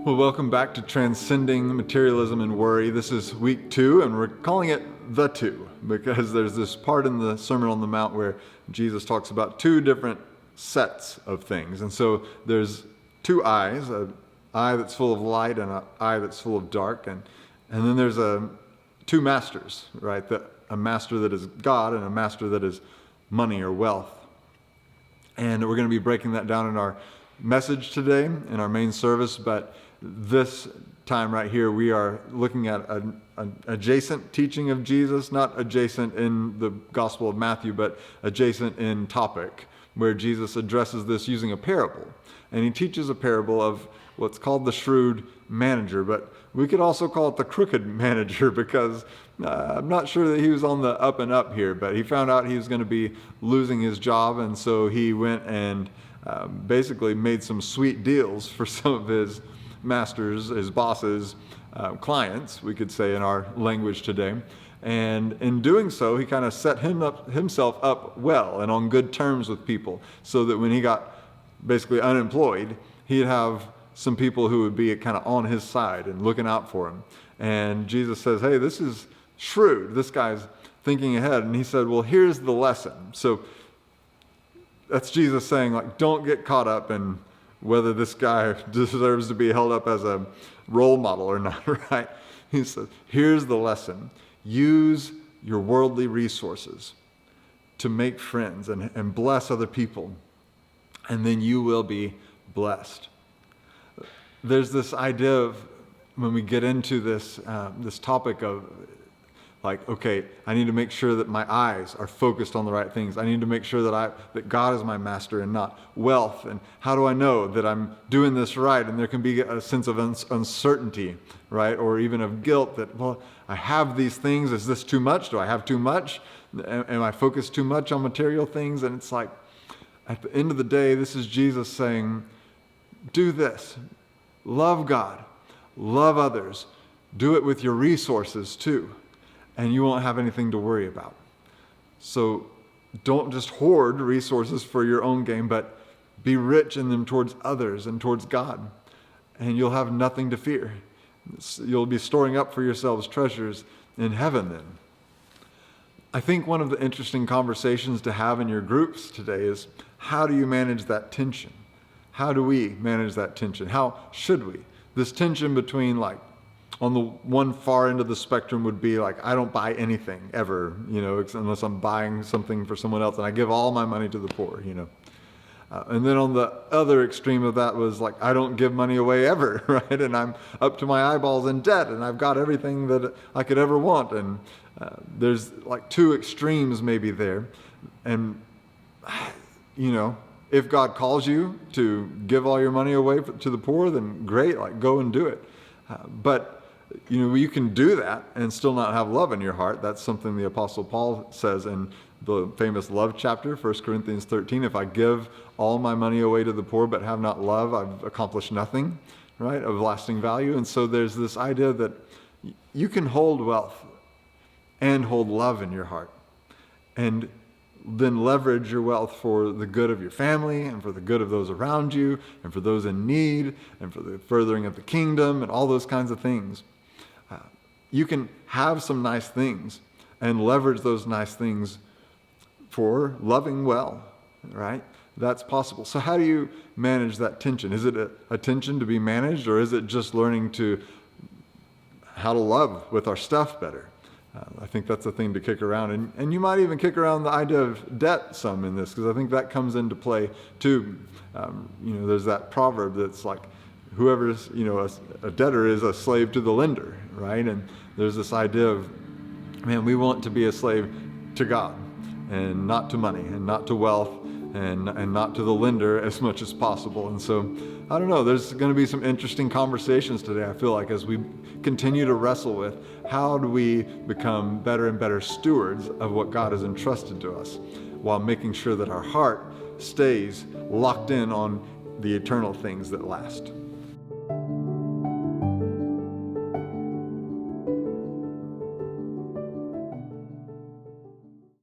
Well, welcome back to Transcending Materialism and Worry. This is week 2, and we're calling it The Two, because there's this part in the Sermon on the Mount where Jesus talks about two different sets of things. And so there's two eyes, an eye that's full of light and an eye that's full of dark. And then there's two masters, right? A master that is God and a master that is money or wealth. And we're going to be breaking that down in our message today, in our main service, but this time right here, we are looking at an adjacent teaching of Jesus, not adjacent in the Gospel of Matthew, but adjacent in topic, where Jesus addresses this using a parable. And he teaches a parable of what's called the shrewd manager, but we could also call it the crooked manager, because I'm not sure that he was on the up and up here, but he found out he was going to be losing his job, and so he went and basically made some sweet deals for some of his masters, his bosses, clients, we could say in our language today. And in doing so, he kind of set himself up well and on good terms with people, so that when he got basically unemployed, he'd have some people who would be kind of on his side and looking out for him. And Jesus says, hey, this is shrewd. This guy's thinking ahead. And he said, well, here's the lesson. So that's Jesus saying, like, don't get caught up in whether this guy deserves to be held up as a role model or not, right? He says, here's the lesson. Use your worldly resources to make friends and bless other people, and then you will be blessed. There's this idea of, when we get into this topic of, like, okay, I need to make sure that my eyes are focused on the right things. I need to make sure that God is my master and not wealth. And how do I know that I'm doing this right? And there can be a sense of uncertainty, right? Or even of guilt that, well, I have these things. Is this too much? Do I have too much? Am I focused too much on material things? And it's like, at the end of the day, this is Jesus saying, do this. Love God. Love others. Do it with your resources too. And you won't have anything to worry about. So don't just hoard resources for your own gain, but be rich in them towards others and towards God. And you'll have nothing to fear. You'll be storing up for yourselves treasures in heaven then. I think one of the interesting conversations to have in your groups today is, how do you manage that tension? How do we manage that tension? How should we? This tension between, like, on the one far end of the spectrum would be like, I don't buy anything ever, unless I'm buying something for someone else, and I give all my money to the poor, and then on the other extreme of that was like, I don't give money away ever, right? And I'm up to my eyeballs in debt, and I've got everything that I could ever want. And there's like two extremes maybe there. And, if God calls you to give all your money away to the poor, then great, like, go and do it. But you can do that and still not have love in your heart. That's something the Apostle Paul says in the famous love chapter, 1 Corinthians 13. If I give all my money away to the poor but have not love, I've accomplished nothing, right, of lasting value. And so there's this idea that you can hold wealth and hold love in your heart, and then leverage your wealth for the good of your family and for the good of those around you and for those in need and for the furthering of the kingdom and all those kinds of things. You can have some nice things and leverage those nice things for loving well, right? That's possible. So how do you manage that tension? Is it a tension to be managed, or is it just learning how to love with our stuff better? I think that's a thing to kick around. And you might even kick around the idea of debt some in this, because I think that comes into play too. There's that proverb that's like, whoever's, a debtor is a slave to the lender, right? And there's this idea of, man, we want to be a slave to God and not to money and not to wealth and not to the lender as much as possible. And so, I don't know, there's going to be some interesting conversations today, I feel like, as we continue to wrestle with how do we become better and better stewards of what God has entrusted to us, while making sure that our heart stays locked in on the eternal things that last.